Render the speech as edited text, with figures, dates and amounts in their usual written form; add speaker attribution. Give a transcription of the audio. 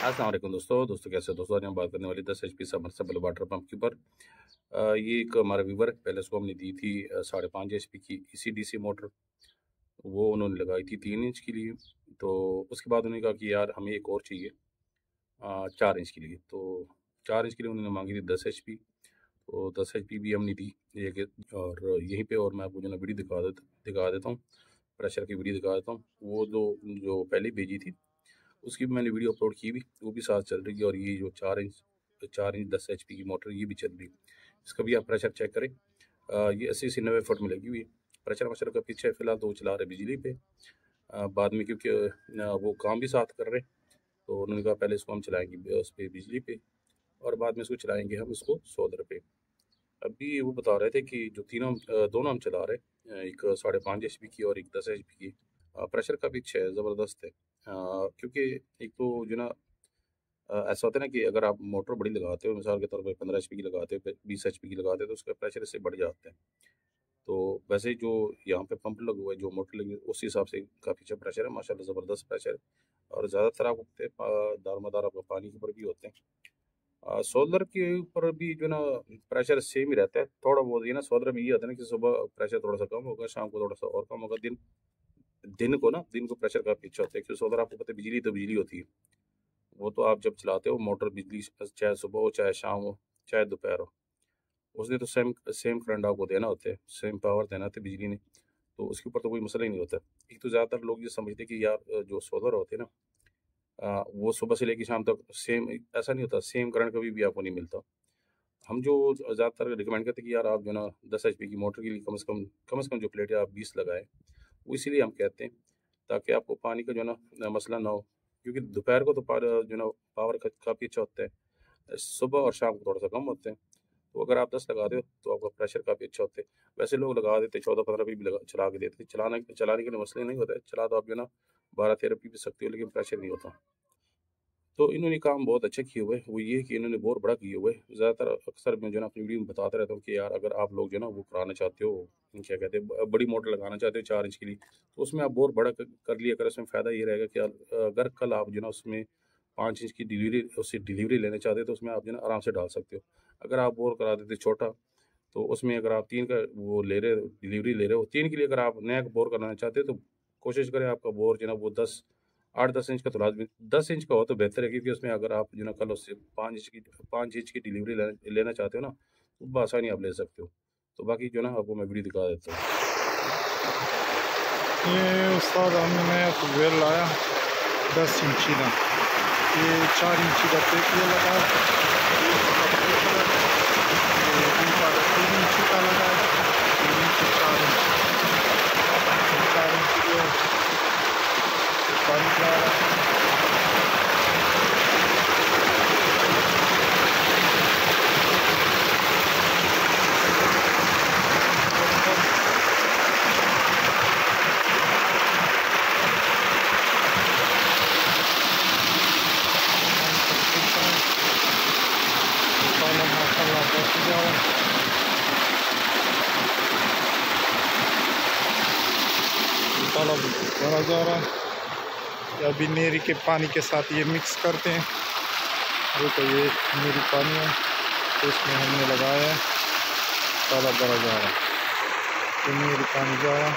Speaker 1: अस्सलाम वालेकुम दोस्तों कैसे हो दोस्तों। आज हम बात करने वाली 10 HP सबमर्सिबल वाटर पंप के ऊपर। ये एक हमारा व्यूवर पहले उसको हमने दी थी 5.5 HP की इसी DC मोटर। वो उन्होंने लगाई थी 3 इंच के लिए। तो उसके बाद उन्होंने कहा कि यार हमें एक और चाहिए 4 इंच के लिए। तो 4 इंच के लिए उन्होंने मांगी थी 10 HP। तो 10 HP भी हमने दी और यहीं पे और मैं आपको जो ना वीडियो दिखा देता हूँ, प्रेशर की वीडियो दिखा देता हूँ। वो जो पहले भेजी थी उसकी भी मैंने वीडियो अपलोड की भी, वो भी साथ चल रही है। और ये जो 4 इंच 10 HP की मोटर ये भी चल रही है। इसका भी आप प्रेशर चेक करें। ये 80 से 90 फुट में लगी हुई है। प्रेशर वशर का पीछे फिलहाल तो वो चला रहे बिजली पे। बाद में क्योंकि वो काम भी साथ कर रहे, तो उन्होंने कहा पहले इसको हम चलाएंगे उस पर बिजली पे और बाद में इसको चलाएंगे हम इसको सोलर पे। अभी वो बता रहे थे कि जो दोनों हम चला रहे, एक 5.5 HP की और एक 10 HP की। प्रेशर का भी अच्छा है, ज़बरदस्त है। क्योंकि एक तो जो ना ऐसा होता है ना कि अगर आप मोटर बड़ी लगाते हो, मिसाल के तौर पर 15 HP की लगाते हो, 20 HP की लगाते हो, तो उसका प्रेशर इससे बढ़ जाता है। तो वैसे जो यहाँ पे पंप लगा हुआ है, जो मोटर लगी है, उस हिसाब से काफ़ी अच्छा प्रेशर है, माशाल्लाह ज़बरदस्त प्रेशर है। और ज़्यादातर आपको पता है दारोमदार आपका पानी के ऊपर भी होते हैं। सोलर के ऊपर भी जो ना प्रेशर सेम ही रहता है, थोड़ा बहुत ये ना सोलर में ये होता है ना कि सुबह प्रेशर थोड़ा सा कम होगा, शाम को थोड़ा सा और कम होगा। दिन को प्रेशर काफ़ी अच्छा होता है, क्योंकि सोलर आपको पता है बिजली तो बिजली होती है। वो तो आप जब चलाते हो मोटर, बिजली चाहे सुबह हो, चाहे शाम हो, चाहे दोपहर हो, उसने तो सेम सेम करंट आपको देना होता है, सेम पावर देना होता है बिजली ने। तो उसके ऊपर तो कोई मसला ही नहीं होता। एक तो ज़्यादातर लोग ये समझते हैं कि यार जो सोलर होते हैं ना, वो सुबह से लेकर शाम तक सेम, ऐसा नहीं होता। सेम करंट कभी भी आपको नहीं मिलता। हम जो ज़्यादातर रिकमेंड करते हैं कि यार आप जो ना 10 HP की मोटर के लिए कम से कम जो प्लेट है आप 20 लगाएं। वो इसीलिए हम कहते हैं ताकि आपको पानी का जो ना मसला ना हो, क्योंकि दोपहर को तो जो ना पावर काफ़ी अच्छा होता है, सुबह और शाम को थोड़ा सा कम होते हैं। तो अगर आप 10 लगा दो तो आपका प्रेशर काफ़ी अच्छा होता है। वैसे लोग लगा देते 14-15 भी चला के देते, चलाने के लिए मसले नहीं होता है। चला तो आप जो ना 12-13 पी भी सकते हो, लेकिन प्रेशर नहीं होता। तो इन्होंने काम बहुत अच्छा किए हुए, वो ये कि इन्होंने बोर बड़ा किए हुए। ज़्यादातर अक्सर मैं जो ना अपनी वीडियो में बताता रहता हूँ कि यार अगर आप लोग जो ना वो कराना चाहते हो, क्या कहते हैं, बड़ी मोटर लगाना चाहते हो 4 इंच के लिए, तो उसमें आप बोर बड़ा कर लिया कर। उसमें फ़ायदा ये रहेगा कि अगर कल आप जो ना उसमें 5 इंच की डिलीवरी लेना चाहते हो, तो उसमें आप जो ना आराम से डाल सकते हो। अगर आप बोर करा देते छोटा, तो उसमें अगर आप 3 का वो ले रहे हो, डिलीवरी ले रहे हो 3 के लिए, अगर आप नया बोर कराना चाहते हो, तो कोशिश करें आपका बोर जो ना वो 8-10 इंच का तो लाजमी 10 इंच का हो तो बेहतर है। क्योंकि उसमें अगर आप जो ना कल उससे 5 इंच की डिलीवरी लेना चाहते हो ना, तो बआसानी आप ले सकते हो। तो बाकी जो ना आपको मैं वीडियो दिखा देता हूँ।
Speaker 2: ये उस्ताद हमने नया ट्यूबवेल लाया 10 इंची का, ये 4 इंची का टेप ये लगा, ये 3 इंची का लगा, 3 इंची 4 इंची जो पानी का तालाब भरा जा रहा है। अभी नेरी के पानी के साथ ये मिक्स करते हैं। देखो ये नेरी पानी है, तो इसमें हमने लगाया है, तालाब भरा जा रहा है, तो नेरी पानी जा रहा है।